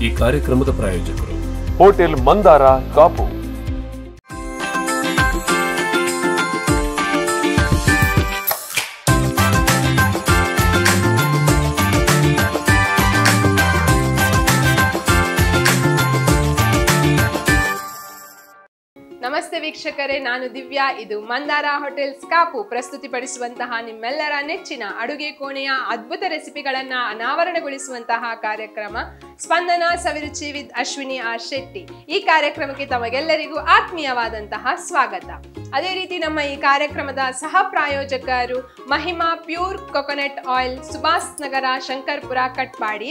ಈ ಕಾರ್ಯಕ್ರಮದ ಪ್ರಾಯೋಜಕರು ಹೋಟೆಲ್ ಮಂದಾರ ಕಾಪು. ನಮಸ್ತೆ ವೀಕ್ಷಕರೇ, ನಾನು ದಿವ್ಯಾ. ಇದು ಮಂದಾರ ಹೋಟೆಲ್ಸ್ ಕಾಪು ಪ್ರಸ್ತುತಿಪಡಿಸುವಂತಹ ನಿಮ್ಮೆಲ್ಲರ ನೆಚ್ಚಿನ ಅಡುಗೆ ಕೋಣೆಯ ಅದ್ಭುತ ರೆಸಿಪಿಗಳನ್ನ ಅನಾವರಣಗೊಳಿಸುವಂತಹ ಕಾರ್ಯಕ್ರಮ ಸ್ಪಂದನ ಸವಿರುಚಿ ವಿತ್ ಅಶ್ವಿನಿ ಆರ್ ಶೆಟ್ಟಿ. ಈ ಕಾರ್ಯಕ್ರಮಕ್ಕೆ ತಮಗೆಲ್ಲರಿಗೂ ಆತ್ಮೀಯವಾದಂತಹ ಸ್ವಾಗತ. ಅದೇ ರೀತಿ ನಮ್ಮ ಈ ಕಾರ್ಯಕ್ರಮದ ಸಹ ಪ್ರಾಯೋಜಕರು Mahima pure coconut oil, Subhas Nagar, Shankarpura, Katpadi.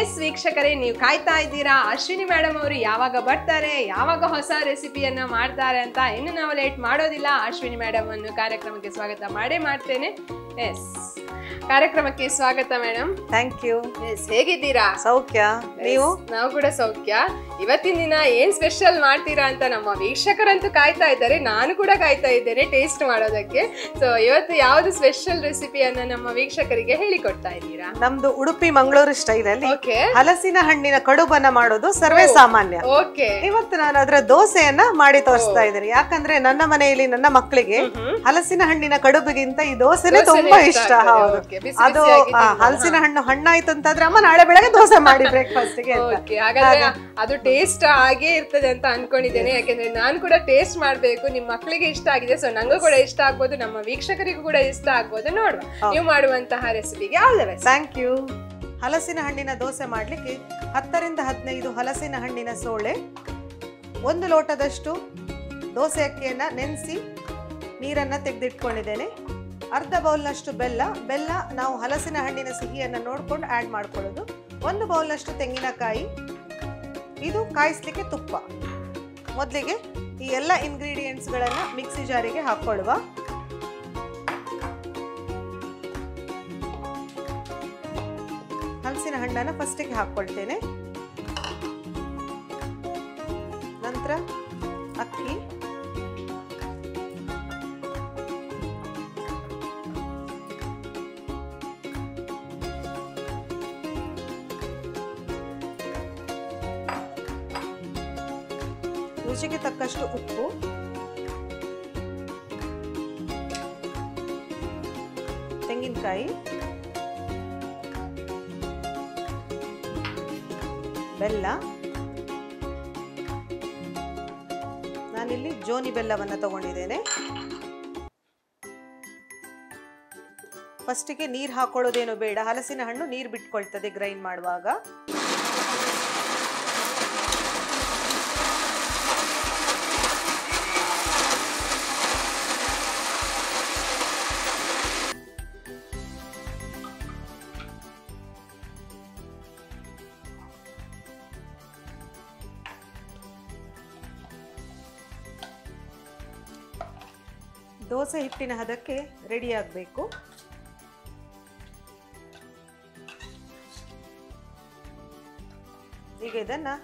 Yes ವೀಕ್ಷಕರೇ, ನೀವು ಕಾಯ್ತಾ ಇದ್ದೀರಾ ಅಶ್ವಿನಿ ಮೇಡಮ್ ಅವರು ಯಾವಾಗ ಬರ್ತಾರೆ, ಯಾವಾಗ ಹೊಸ ರೆಸಿಪಿಯನ್ನ ಮಾಡ್ತಾರೆ ಅಂತ. ಇನ್ನು ನಾವು ಲೇಟ್ ಮಾಡೋದಿಲ್ಲ, ಅಶ್ವಿನಿ ಮೇಡಮ್ ಅನ್ನು ಕಾರ್ಯಕ್ರಮಕ್ಕೆ ಸ್ವಾಗತ ಮಾಡ್ತೇನೆ. ಎಸ್, ಕಾರ್ಯಕ್ರಮಕ್ಕೆ ಸ್ವಾಗತ ಮೇಡಮ್. Thank you. ಎಸ್, ಹೇಗಿದ್ದೀರಾ? ಸೌಖ್ಯ, ನೀವು? ನಾವು ಕೂಡ ಸೌಖ್ಯ. ಇವತ್ತಿನ ದಿನ ಏನ್ ಸ್ಪೆಷಲ್ ಮಾಡ್ತೀರಾ ಅಂತ ನಮ್ಮ ವೀಕ್ಷಕರಂತೂ ಕಾಯ್ತಾ ಇದ್ದಾರೆ, ನಾನು ಕೂಡ ಕಾಯ್ತಾ ಇದ್ದೇನೆ ಟೇಸ್ಟ್ ಮಾಡೋದಕ್ಕೆ. ಸೊ ಇವತ್ತು ಯಾವ್ದು ಸ್ಪೆಷಲ್ ರೆಸಿಪಿಯನ್ನ ನಮ್ಮ ವೀಕ್ಷಕರಿಗೆ ಹೇಳಿಕೊಡ್ತಾ ಇದ್ದೀರಾ? ನಮ್ದು ಉಡುಪಿ ಮಂಗಳೂರು ಸ್ಟೈಲ್ ಅಲ್ಲಿ ಹಲಸಿನ ಹಣ್ಣಿನ ಕಡುಬನ್ನ ಮಾಡೋದು ಸರ್ವೇ ಸಾಮಾನ್ಯ. ಇವತ್ತು ನಾನು ಅದರ ದೋಸೆಯನ್ನ ಮಾಡಿ ತೋರಿಸ್ತಾ ಇದ್ದೇನೆ. ಯಾಕಂದ್ರೆ ನನ್ನ ಮನೆಯಲ್ಲಿ ನನ್ನ ಮಕ್ಕಳಿಗೆ ಹಲಸಿನ ಹಣ್ಣಿನ ಕಡುಬಿಗಿಂತ ಈ ದೋಸೆನೆ ತುಂಬಾ ಇಷ್ಟ. ಹೌದು, ಅದು ಹಲಸಿನ ಹಣ್ಣು ಹಣ್ಣಾಯ್ತು ಅಂತಂದ್ರೆ ಅಮ್ಮ ನಾಳೆ ಬೆಳಗ್ಗೆ ದೋಸೆ ಮಾಡಿ ಬ್ರೇಕ್ಫಾಸ್ಟ್ ಗೆ. ಹಾಗಾದ್ರೆ ಅದು ಟೇಸ್ಟ್ ಹಾಗೆ ಇರ್ತದೆ ಅಂತ ಅನ್ಕೊಂಡಿದ್ದೇನೆ. ಯಾಕಂದ್ರೆ ನಾನು ಕೂಡ ಟೇಸ್ಟ್ ಮಾಡ್ಬೇಕು. ನಿಮ್ಮ ಮಕ್ಕಳಿಗೆ ಇಷ್ಟ ಆಗಿದೆ, ಸೊ ನಂಗೂ ಕೂಡ ಇಷ್ಟ ಆಗ್ಬೋದು, ನಮ್ಮ ವೀಕ್ಷಕರಿಗೂ ಕೂಡ ಇಷ್ಟ ಆಗ್ಬೋದು. ನೋಡುವ ನೀವು ಮಾಡುವಂತಹ ರೆಸಿಪಿಗೆ all the best. Thank you. ಹಲಸಿನ ಹಣ್ಣಿನ ದೋಸೆ ಮಾಡ್ಲಿಕ್ಕೆ 10 ರಿಂದ 15 ಹಲಸಿನ ಹಣ್ಣಿನ ಸೋಳೆ, 1 ಲೋಟದಷ್ಟು ದೋಸೆ ಅಕ್ಕಿಯನ್ನ ನೆನೆಸಿ ನೀರನ್ನ ತೆಗೆದಿಟ್ಕೊಂಡಿದ್ದೇನೆ. ಅರ್ಧ ಬೌಲ್ನಷ್ಟು ಬೆಲ್ಲ ನಾವು ಹಲಸಿನ ಹಣ್ಣಿನ ಸಿಹಿಯನ್ನು ನೋಡ್ಕೊಂಡು ಆ್ಯಡ್ ಮಾಡ್ಕೊಳ್ಳೋದು. 1 ಬೌಲ್ನಷ್ಟು ತೆಂಗಿನಕಾಯಿ, ಇದು ಕಾಯಿಸ್ಲಿಕ್ಕೆ ತುಪ್ಪ. ಮೊದಲಿಗೆ ಈ ಎಲ್ಲ ಇಂಗ್ರೀಡಿಯೆಂಟ್ಸ್ಗಳನ್ನು ಮಿಕ್ಸಿ ಜಾರಿಗೆ ಹಾಕೊಳ್ಳುವ. ಹಲಸಿನ ಹಣ್ಣನ್ನು ಫಸ್ಟಿಗೆ ಹಾಕ್ಕೊಳ್ತೇನೆ. ನಂತರ ಅಕ್ಕಿ, ರುಚಿಗೆ ತಕ್ಕಷ್ಟು ಉಪ್ಪು, ತೆಂಗಿನಕಾಯಿ, ಬೆಲ್ಲ. ನಾನಿಲ್ಲಿ ಜೋನಿ ಬೆಲ್ಲವನ್ನು ತಗೊಂಡಿದ್ದೇನೆ. ಫಸ್ಟಿಗೆ ನೀರು ಹಾಕೊಳ್ಳೋದೇನು ಬೇಡ, ಹಲಸಿನ ಹಣ್ಣು ನೀರು ಬಿಟ್ಕೊಳ್ತದೆ ಗ್ರೈಂಡ್ ಮಾಡುವಾಗ. ದೋಸೆ ಹಿಟ್ಟಿನ ಹದಕ್ಕೆ ರೆಡಿ ಆಗಬೇಕು. ಈಗ ಇದನ್ನು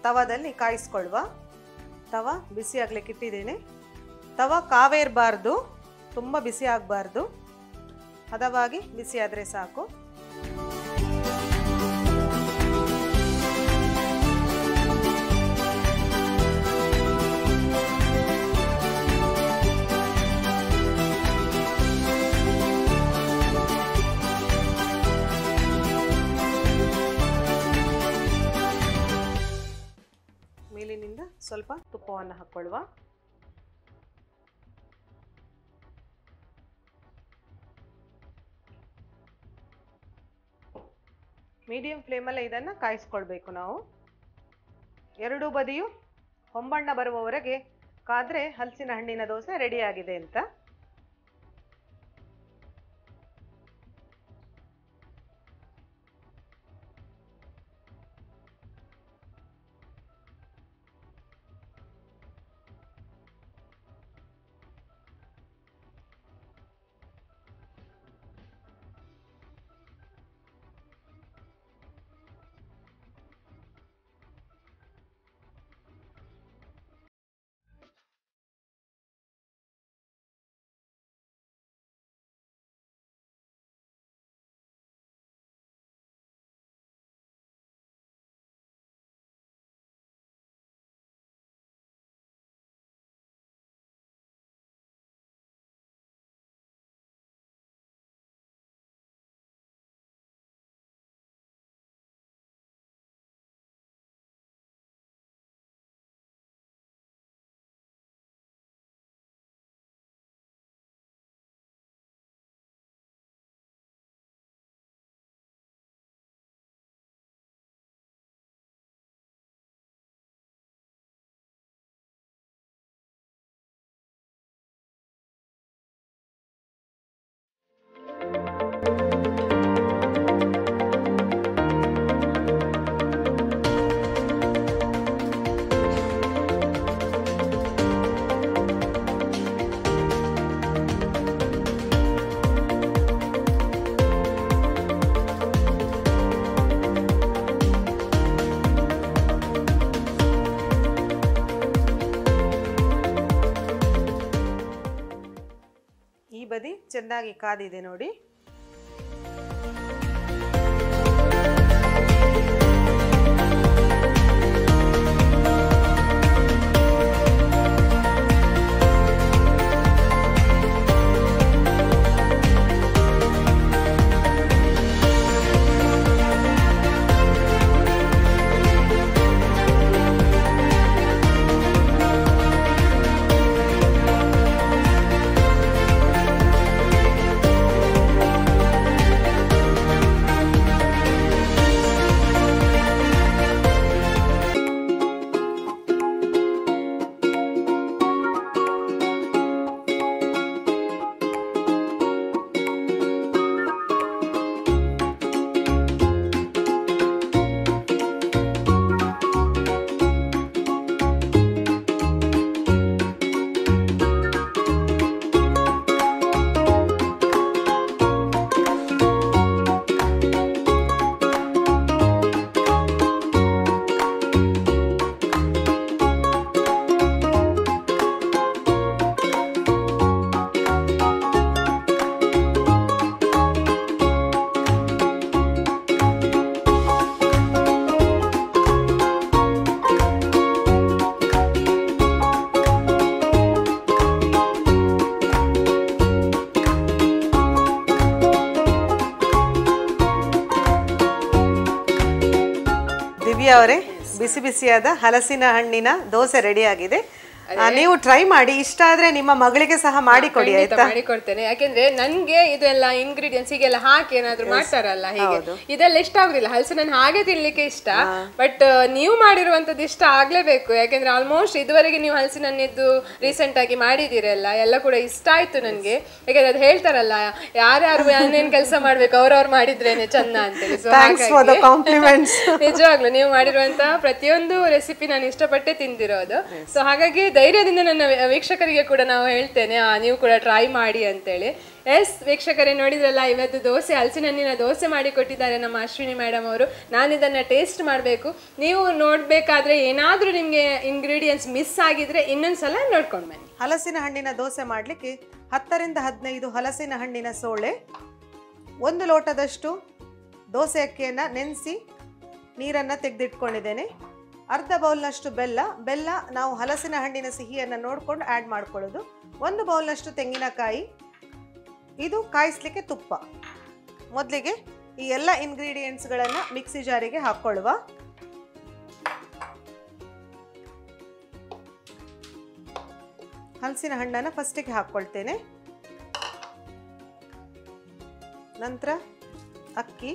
ತವಾದಲ್ಲಿ ಕಾಯಿಸ್ಕೊಳ್ಳುವ. ತವಾ ಬಿಸಿ ಆಗ್ಲಿಕ್ಕೆ ಇಟ್ಟಿದ್ದೇನೆ. ತವಾ ಕಾವೇರಬಾರ್ದು, ತುಂಬ ಬಿಸಿ ಆಗಬಾರ್ದು, ಹದವಾಗಿ ಬಿಸಿ ಆದರೆ ಸಾಕು. ಮೇಲಿನಿಂದ ಸ್ವಲ್ಪ ತುಪ್ಪವನ್ನು ಹಾಕೊಳ್ಳುವ. ಮೀಡಿಯಂ ಫ್ಲೇಮಲ್ಲೇ ಇದನ್ನು ಕಾಯಿಸ್ಕೊಳ್ಬೇಕು ನಾವು. ಎರಡೂ ಬದಿಯು ಹೊಂಬಣ್ಣ ಬರುವವರೆಗೆ ಕಾದ್ರೆ ಹಲಸಿನ ಹಣ್ಣಿನ ದೋಸೆ ರೆಡಿ ಆಗಿದೆ ಅಂತ. ಚೆನ್ನಾಗಿ ಕಾದಿದೆ ನೋಡಿ. ಅವರೇ, ಬಿಸಿ ಬಿಸಿಯಾದ ಹಲಸಿನ ಹಣ್ಣಿನ ದೋಸೆ ರೆಡಿ ಆಗಿದೆ. ನೀವು ಟ್ರೈ ಮಾಡಿ, ಇಷ್ಟ ಆದ್ರೆ ನಿಮ್ಮ ಮಗಳಿಗೆ ಸಹ ಮಾಡಿಕೊಡಿ ಆಯ್ತಾ? ಮಾಡಿಕೊಡ್ತೇನೆ. ಯಾಕೆಂದ್ರೆ ನನ್ಗೆ ಇದೆಲ್ಲ ಇಂಗ್ರೀಡಿಯೆಂಟ್ಸ್ ಹೀಗೆಲ್ಲ ಹಾಕಿ ಏನಾದ್ರು ಮಾಡ್ತಾರಲ್ಲ, ಹೀಗೆ ಇದೆಲ್ಲ ಇಷ್ಟ ಆಗುದಿಲ್ಲ. ಹಲಸಿನ ಹಾಗೆ ತಿನ್ಲಿಕ್ಕೆ ಇಷ್ಟ, ಬಟ್ ನೀವು ಮಾಡಿರುವಂತದ್ದು ಇಷ್ಟ ಆಗ್ಲೇಬೇಕು. ಯಾಕೆಂದ್ರೆ ಆಲ್ಮೋಸ್ಟ್ ಇದುವರೆಗೆ ನೀವು ಹಲಸಿನ ಹಣ್ಣಿದ್ದು ರೀಸೆಂಟ್ ಆಗಿ ಮಾಡಿದಿರಲ್ಲ, ಎಲ್ಲ ಕೂಡ ಇಷ್ಟ ಆಯ್ತು ನನ್ಗೆ. ಯಾಕಂದ್ರೆ ಅದು ಹೇಳ್ತಾರಲ್ಲ, ಯಾರ್ಯಾರು ಏನೇನ್ ಕೆಲಸ ಮಾಡ್ಬೇಕು ಅವ್ರವ್ರು ಮಾಡಿದ್ರೇನೆ ಚಂದ ಅಂತೇಳಿ. ಸೊ ನಿಜವಾಗ್ಲು ನೀವು ಮಾಡಿರುವಂತ ಪ್ರತಿಯೊಂದು ರೆಸಿಪಿ ನಾನು ಇಷ್ಟಪಟ್ಟೆ ತಿಂದಿರೋದು. ಸೊ ಹಾಗಾಗಿ ಧೈರ್ಯದಿಂದ ನನ್ನ ವೀಕ್ಷಕರಿಗೆ ಕೂಡ ನಾವು ಹೇಳ್ತೇನೆ, ನೀವು ಕೂಡ ಟ್ರೈ ಮಾಡಿ ಅಂತೇಳಿ. ಎಸ್ ವೀಕ್ಷಕರೇ, ನೋಡಿದ್ರಲ್ಲ, ಇವತ್ತು ದೋಸೆ, ಹಲಸಿನ ಹಣ್ಣಿನ ದೋಸೆ ಮಾಡಿ ಕೊಟ್ಟಿದ್ದಾರೆ ನಮ್ಮ ಅಶ್ವಿನಿ ಮೇಡಮ್ ಅವರು. ನಾನು ಇದನ್ನ ಟೇಸ್ಟ್ ಮಾಡಬೇಕು. ನೀವು ನೋಡ್ಬೇಕಾದ್ರೆ ಏನಾದ್ರೂ ನಿಮ್ಗೆ ಇಂಗ್ರೀಡಿಯೆಂಟ್ಸ್ ಮಿಸ್ ಆಗಿದ್ರೆ ಇನ್ನೊಂದ್ಸಲ ನೋಡ್ಕೊಂಡು ಬನ್ನಿ. ಹಲಸಿನ ಹಣ್ಣಿನ ದೋಸೆ ಮಾಡ್ಲಿಕ್ಕೆ 10 ರಿಂದ 15 ಹಲಸಿನ ಹಣ್ಣಿನ ಸೋಳೆ, 1 ಲೋಟದಷ್ಟು ದೋಸೆ ಅಕ್ಕಿಯನ್ನ ನೆನೆಸಿ ನೀರನ್ನ ತೆಗೆದಿಟ್ಕೊಂಡಿದ್ದೇನೆ. ಅರ್ಧ ಬೌಲ್ನಷ್ಟು ಬೆಲ್ಲ ನಾವು ಹಲಸಿನ ಹಣ್ಣಿನ ಸಿಹಿಯನ್ನು ನೋಡ್ಕೊಂಡು ಆ್ಯಡ್ ಮಾಡ್ಕೊಳ್ಳೋದು. 1 ಬೌಲ್ನಷ್ಟು ತೆಂಗಿನಕಾಯಿ, ಇದು ಕಾಯಿಸ್ಲಿಕ್ಕೆ ತುಪ್ಪ. ಮೊದಲಿಗೆ ಈ ಎಲ್ಲ ಇಂಗ್ರೀಡಿಯೆಂಟ್ಸ್ಗಳನ್ನು ಮಿಕ್ಸಿ ಜಾರಿಗೆ ಹಾಕ್ಕೊಳ್ಳುವ. ಹಲಸಿನ ಹಣ್ಣನ್ನು ಫಸ್ಟಿಗೆ ಹಾಕ್ಕೊಳ್ತೇನೆ. ನಂತರ ಅಕ್ಕಿ,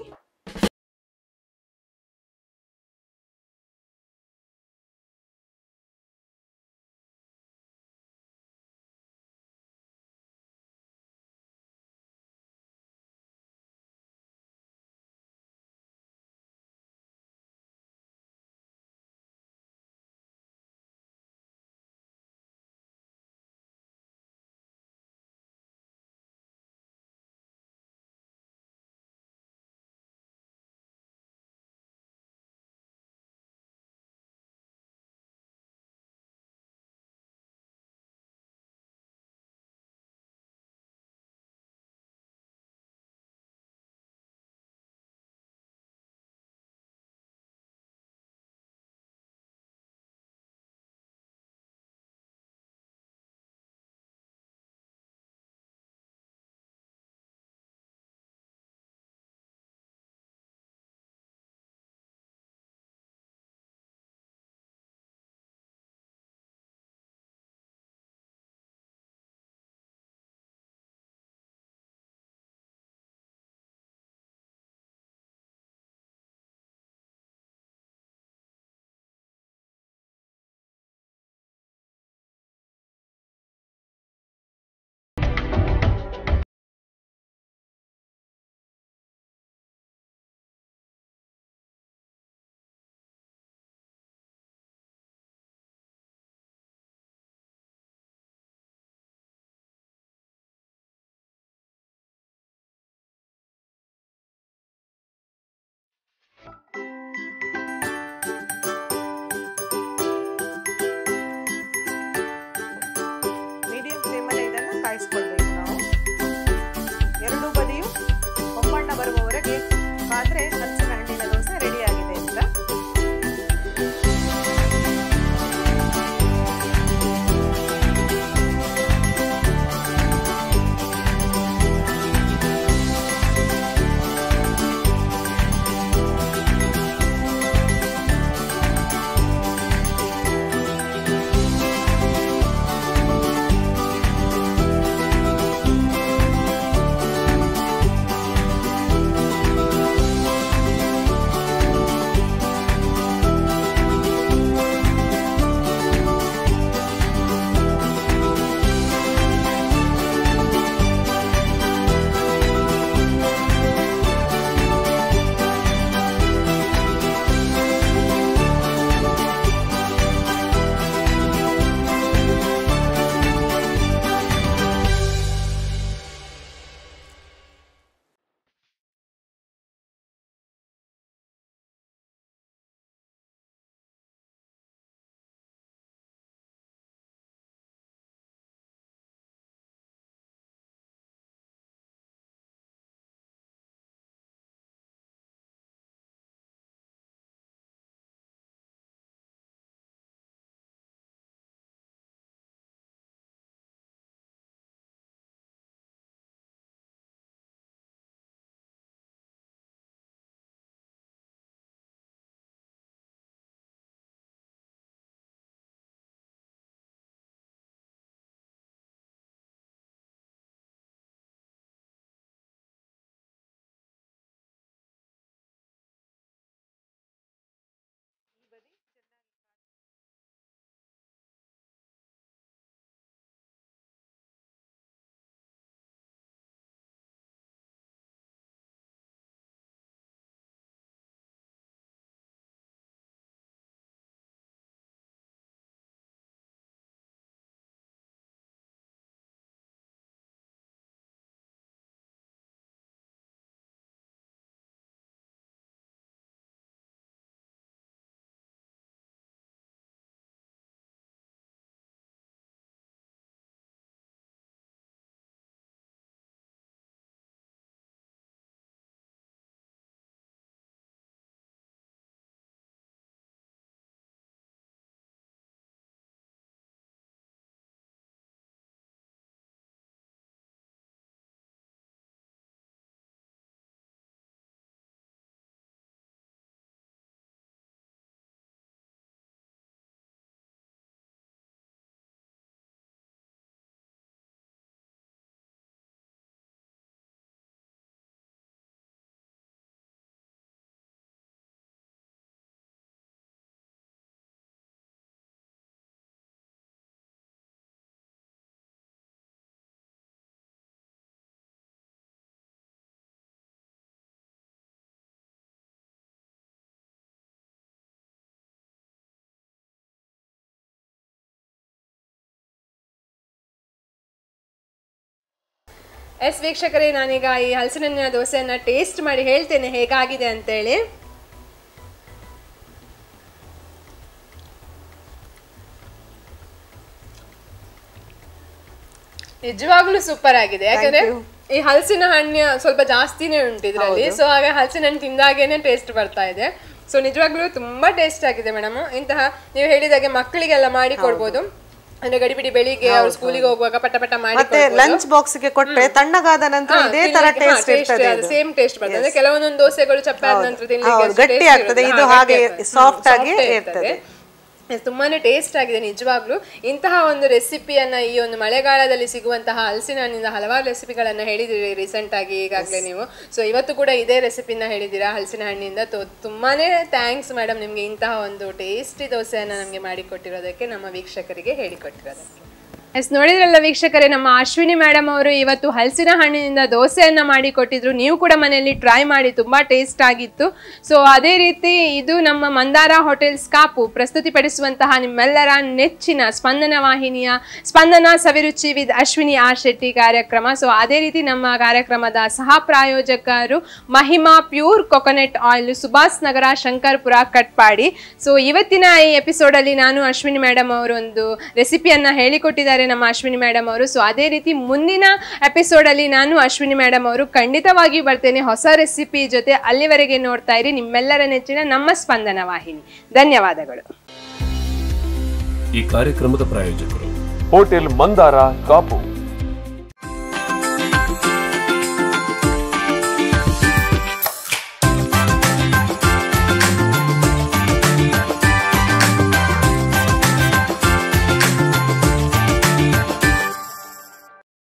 ಮೀಡಿಯಂ ಫ್ಲೇಮಲ್ಲಿ ಇದನ್ನು ಕಾಯಿಸ್ಕೊಳ್ಬೇಕು ನಾವು. ಎಸ್ ವೀಕ್ಷಕರೇ, ನಾನೀಗ ಈ ಹಲಸಿನ ಹಣ್ಣಿನ ದೋಸೆಯನ್ನು ಟೇಸ್ಟ್ ಮಾಡಿ ಹೇಳ್ತೇನೆ ಹೇಗಾಗಿದೆ ಅಂತೇಳಿ. ನಿಜವಾಗ್ಲೂ ಸೂಪರ್ ಆಗಿದೆ. ಯಾಕಂದ್ರೆ ಈ ಹಲಸಿನ ಹಣ್ಣು ಸ್ವಲ್ಪ ಜಾಸ್ತಿನೇ ಉಂಟು ಇದರಲ್ಲಿ, ಸೊ ಹಾಗೆ ಹಲಸಿನ ಹಣ್ಣು ತಿಂದಾಗೇನೆ ಟೇಸ್ಟ್ ಬರ್ತಾ ಇದೆ. ಸೊ ನಿಜವಾಗ್ಲೂ ತುಂಬಾ ಟೇಸ್ಟ್ ಆಗಿದೆ ಮೇಡಮ್. ಇಂತಹ ನೀವು ಹೇಳಿದಾಗೆ ಮಕ್ಕಳಿಗೆಲ್ಲ ಮಾಡಿ ಕೊಡ್ಬೋದು. ಅಂದ್ರೆ ಗಡಿಬಿಡಿ ಬೆಳಿಗ್ಗೆ ಅವ್ರು ಸ್ಕೂಲಿಗೆ ಹೋಗುವಾಗ ಪಟ ಪಟ ಮಾಡಿ ಮತ್ತೆ ಲಂಚ್ ಬಾಕ್ಸ್ ಗೆ ಕೊಟ್ರೆ ತಣ್ಣಗಾದ ನಂತರ ಇದೇ ತರ ಟೇಸ್ಟ್ ಇರ್ತದೆ, ಸೇಮ್ ಟೇಸ್ಟ್ ಬರ್ತದೆ. ಕೆಲವೊಂದೊಂದು ದೋಸೆಗಳು ಚಪ್ಪೆ ಆದ ನಂತರ ತಿನ್ಲಿಕ್ಕೆ ಗಟ್ಟಿ ಆಗ್ತದೆ, ಇದು ಹಾಗೆ ಸಾಫ್ಟ್ ಆಗಿ ಇರ್ತದೆ. ತುಂಬಾನೇ ಟೇಸ್ಟ್ ಆಗಿದೆ ನಿಜವಾಗ್ಲೂ. ಇಂತಹ ಒಂದು ರೆಸಿಪಿಯನ್ನ ಈ ಒಂದು ಮಳೆಗಾಲದಲ್ಲಿ ಸಿಗುವಂತಹ ಹಲಸಿನ ಹಣ್ಣಿಂದ ಹಲವಾರು ರೆಸಿಪಿಗಳನ್ನ ಹೇಳಿದಿರಿ ರೀಸೆಂಟ್ ಆಗಿ ಈಗಾಗಲೇ ನೀವು. ಸೊ ಇವತ್ತು ಕೂಡ ಇದೇ ರೆಸಿಪಿನ ಹೇಳಿದ್ದೀರಾ ಹಲಸಿನ ಹಣ್ಣಿಂದ. ತುಂಬಾನೇ ಥ್ಯಾಂಕ್ಸ್ ಮೇಡಮ್ ನಿಮ್ಗೆ ಇಂತಹ ಒಂದು ಟೇಸ್ಟಿ ದೋಸೆಯನ್ನ ನಮ್ಗೆ ಮಾಡಿಕೊಟ್ಟಿರೋದಕ್ಕೆ, ನಮ್ಮ ವೀಕ್ಷಕರಿಗೆ ಹೇಳಿಕೊಟ್ಟಿರೋದಕ್ಕೆ. ಎಸ್, ನೋಡಿದ್ರಲ್ಲ ವೀಕ್ಷಕರೇ, ನಮ್ಮ ಅಶ್ವಿನಿ ಮೇಡಮ್ ಅವರು ಇವತ್ತು ಹಲಸಿನ ಹಣ್ಣಿನಿಂದ ದೋಸೆಯನ್ನ ಮಾಡಿ ಕೊಟ್ಟಿದ್ರು. ನೀವು ಕೂಡ ಮನೆಯಲ್ಲಿ ಟ್ರೈ ಮಾಡಿ, ತುಂಬಾ ಟೇಸ್ಟ್ ಆಗಿತ್ತು. ಸೊ ಅದೇ ರೀತಿ ಇದು ನಮ್ಮ ಮಂದಾರ ಹೋಟೆಲ್ಸ್ ಕಾಪು ಪ್ರಸ್ತುತಿಪಡಿಸುವಂತಹ ನಿಮ್ಮೆಲ್ಲರ ನೆಚ್ಚಿನ ಸ್ಪಂದನ ವಾಹಿನಿಯ ಸ್ಪಂದನ ಸವಿರುಚಿ ವಿತ್ ಅಶ್ವಿನಿ ಆರ್ ಶೆಟ್ಟಿ ಕಾರ್ಯಕ್ರಮ. ಸೊ ಅದೇ ರೀತಿ ನಮ್ಮ ಕಾರ್ಯಕ್ರಮದ ಸಹ ಪ್ರಾಯೋಜಕರು Mahima pure coconut oil, Subhash Nagar, Shankarpura, Katpadi. So ಇವತ್ತಿನ ಈ ಎಪಿಸೋಡ್ ಅಲ್ಲಿ ನಾನು ಅಶ್ವಿನಿ ಮೇಡಮ್ ಅವರು ಒಂದು ರೆಸಿಪಿಯನ್ನ ಹೇಳಿಕೊಟ್ಟಿದ್ದಾರೆ ನಮ್ಮ ಅಶ್ವಿನಿ ಮೇಡಮ್ ಅವರು. ಸೊ ಅದೇ ರೀತಿ ಮುಂದಿನ ಎಪಿಸೋಡ್ ಅಲ್ಲಿ ನಾನು ಅಶ್ವಿನಿ ಮೇಡಮ್ ಅವರು ಖಂಡಿತವಾಗಿ ಬರ್ತೇನೆ ಹೊಸ ರೆಸಿಪಿ ಜೊತೆ. ಅಲ್ಲಿವರೆಗೆ ನೋಡ್ತಾ ಇರಿ ನಿಮ್ಮೆಲ್ಲರ ನೆಚ್ಚಿನ ನಮ್ಮ ಸ್ಪಂದನ ವಾಹಿನಿ. ಧನ್ಯವಾದಗಳು. ಈ ಕಾರ್ಯಕ್ರಮದ ಪ್ರಾಯೋಜಕರು ಹೋಟೆಲ್ ಮಂದಾರ ಕಾಪು.